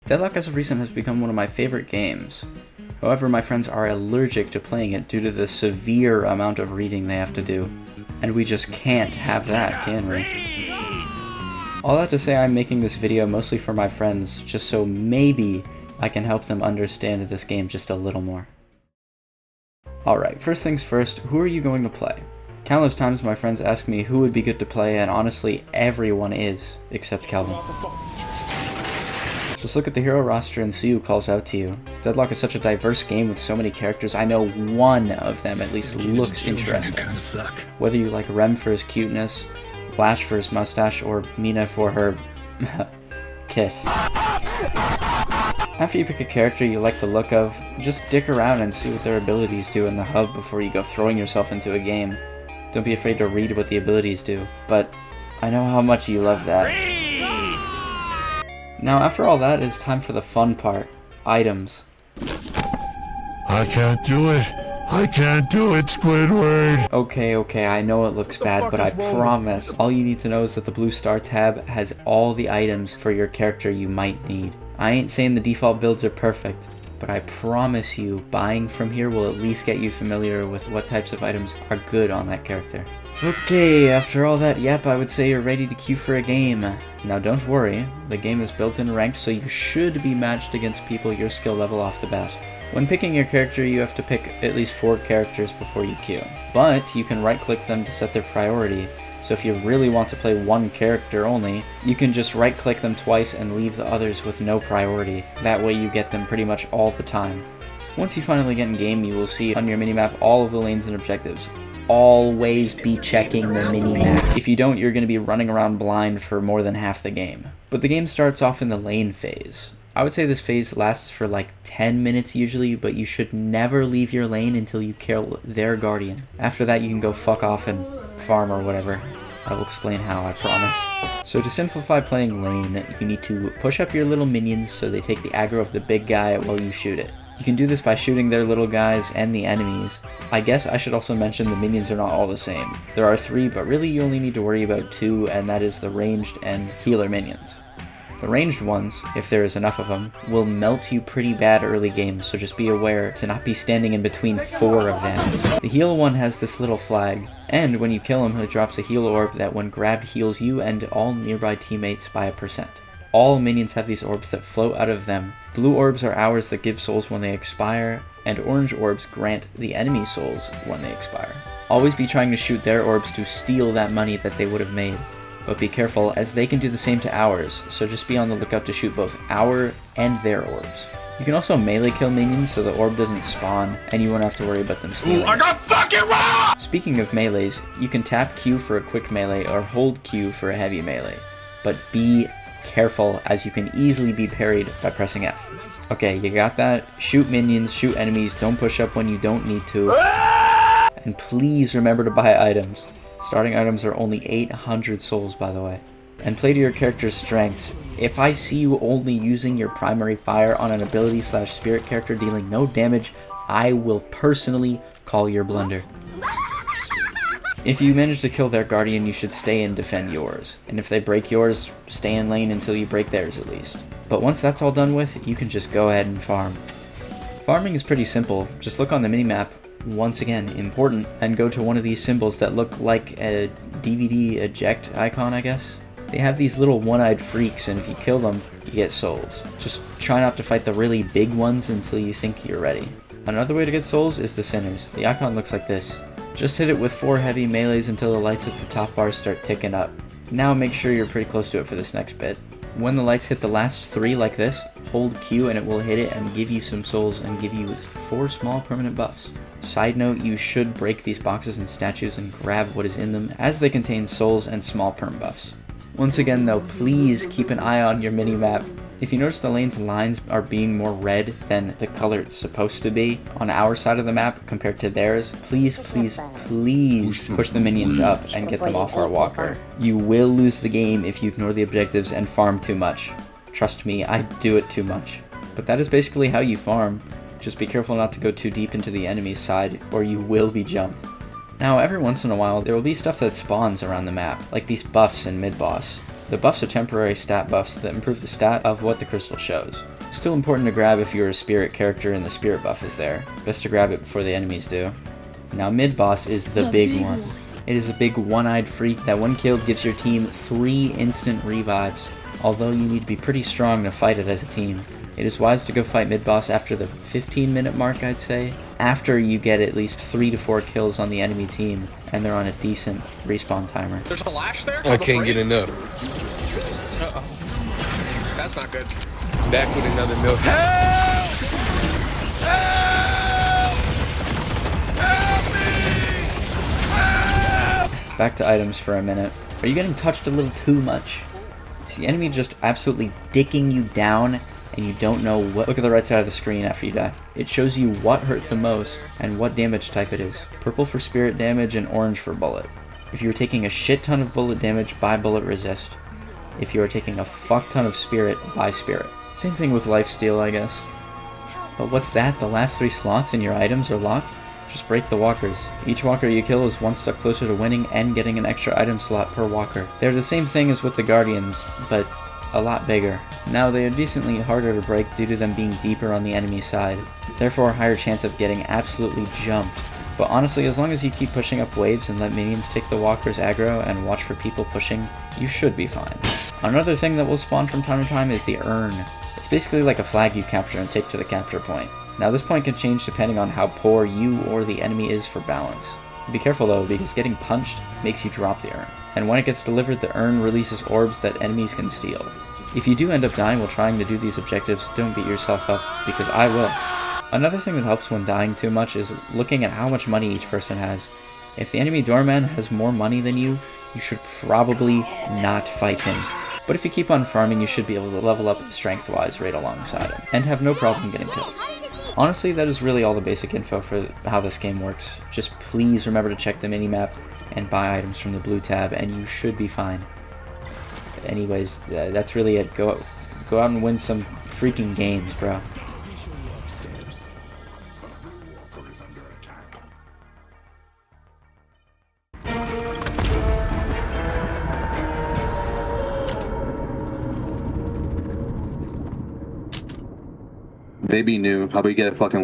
Deadlock as of recent has become one of my favorite games. However, my friends are allergic to playing it due to the severe amount of reading they have to do. And we just can't have that, can we? All that to say, I'm making this video mostly for my friends, just so maybe I can help them understand this game just a little more. Alright, first things first, who are you going to play? Countless times my friends ask me who would be good to play, and honestly, everyone is, except Calvin. Just look at the hero roster and see who calls out to you. Deadlock is such a diverse game with so many characters, I know one of them at least looks interesting. Whether you like Rem for his cuteness, Lash for his mustache, or Mina for her kit. After you pick a character you like the look of, just dick around and see what their abilities do in the hub before you go throwing yourself into a game. Don't be afraid to read what the abilities do, but I know how much you love that. Now after all that, it's time for the fun part, items. I can't do it. I can't do it, Squidward! Okay, I know it looks bad, but I promise, all you need to know is that the blue star tab has all the items for your character you might need. I ain't saying the default builds are perfect, but I promise you, buying from here will at least get you familiar with what types of items are good on that character. Okay, after all that yep, I would say you're ready to queue for a game. Now don't worry, the game is built in ranked, so you should be matched against people your skill level off the bat. When picking your character, you have to pick at least 4 characters before you queue, but you can right-click them to set their priority, so if you really want to play one character only, you can just right-click them twice and leave the others with no priority. That way you get them pretty much all the time. Once you finally get in game, you will see on your minimap all of the lanes and objectives. Always be checking the minimap. If you don't, you're going to be running around blind for more than half the game. But the game starts off in the lane phase. I would say this phase lasts for like 10 minutes usually, but you should never leave your lane until you kill their guardian. After that you can go fuck off and farm or whatever. I will explain how, I promise. So to simplify playing lane, you need to push up your little minions so they take the aggro of the big guy while you shoot it. You can do this by shooting their little guys and the enemies. I guess I should also mention the minions are not all the same. There are 3, but really you only need to worry about 2, and that is the ranged and healer minions. The ranged ones, if there is enough of them, will melt you pretty bad early game, so just be aware to not be standing in between 4 of them. The heal one has this little flag, and when you kill him, he drops a heal orb that when grabbed heals you and all nearby teammates by 1%. All minions have these orbs that float out of them. Blue orbs are ours that give souls when they expire, and orange orbs grant the enemy souls when they expire. Always be trying to shoot their orbs to steal that money that they would have made. But be careful, as they can do the same to ours, so just be on the lookout to shoot both our and their orbs. You can also melee kill minions so the orb doesn't spawn, and you won't have to worry about them stealing. I got fucking raw! Speaking of melees, you can tap Q for a quick melee or hold Q for a heavy melee. But be careful, as you can easily be parried by pressing F. Okay, you got that? Shoot minions, shoot enemies, don't push up when you don't need to. And please remember to buy items. Starting items are only 800 souls, by the way. And play to your character's strengths. If I see you only using your primary fire on an ability/spirit character dealing no damage, I will personally call your blunder. If you manage to kill their guardian, you should stay and defend yours. And if they break yours, stay in lane until you break theirs at least. But once that's all done with, you can just go ahead and farm. Farming is pretty simple. Just look on the minimap. Once again, important, and go to one of these symbols that look like a DVD eject icon, I guess. They have these little one-eyed freaks, and if you kill them, you get souls. Just try not to fight the really big ones until you think you're ready. Another way to get souls is the sinners. The icon looks like this. Just hit it with 4 heavy melees until the lights at the top bar start ticking up. Now make sure you're pretty close to it for this next bit. When the lights hit the last 3 like this, hold Q and it will hit it and give you some souls and give you 4 small permanent buffs. Side note, you should break these boxes and statues and grab what is in them, as they contain souls and small perm buffs. Once again though, please keep an eye on your minimap. If you notice the lane's lines are being more red than the color it's supposed to be on our side of the map compared to theirs, please push the minions up and get them off our walker. You will lose the game if you ignore the objectives and farm too much. Trust me, I do it too much. But that is basically how you farm. Just be careful not to go too deep into the enemy's side, or you will be jumped. Now, every once in a while, there will be stuff that spawns around the map, like these buffs in mid-boss. The buffs are temporary stat buffs that improve the stat of what the crystal shows. Still important to grab if you're a spirit character and the spirit buff is there. Best to grab it before the enemies do. Now mid-boss is the big one. It is a big one-eyed freak that when killed gives your team 3 instant revives, although you need to be pretty strong to fight it as a team. It is wise to go fight mid-boss after the 15-minute mark, I'd say, after you get at least 3 to 4 kills on the enemy team, and they're on a decent respawn timer. There's a lash there? I can't get enough. Uh-oh. That's not good. Back with another milk. Help! Help! Help me! Help! Back to items for a minute. Are you getting touched a little too much? Is the enemy just absolutely dicking you down and you don't know what? Look at the right side of the screen after you die. It shows you what hurt the most and what damage type it is. Purple for spirit damage and orange for bullet. If you are taking a shit ton of bullet damage, buy bullet resist. If you are taking a fuck ton of spirit, buy spirit. Same thing with lifesteal, I guess. But what's that? The last 3 slots in your items are locked? Just break the walkers. Each walker you kill is 1 step closer to winning and getting an extra item slot per walker. They're the same thing as with the guardians, but a lot bigger. Now they are decently harder to break due to them being deeper on the enemy side, therefore a higher chance of getting absolutely jumped. But honestly, as long as you keep pushing up waves and let minions take the walker's aggro and watch for people pushing, you should be fine. Another thing that will spawn from time to time is the urn. It's basically like a flag you capture and take to the capture point. Now this point can change depending on how poor you or the enemy is for balance. Be careful though, because getting punched makes you drop the urn. And when it gets delivered, the urn releases orbs that enemies can steal. If you do end up dying while trying to do these objectives, don't beat yourself up, because I will. Another thing that helps when dying too much is looking at how much money each person has. If the enemy doorman has more money than you should probably not fight him. But if you keep on farming, you should be able to level up strength-wise right alongside him, and have no problem getting kills. Honestly, that is really all the basic info for how this game works. Just please remember to check the minimap and buy items from the blue tab, and you should be fine. Anyways, that's really it. Go out and win some freaking games, bro. Maybe new. How about you get a fucking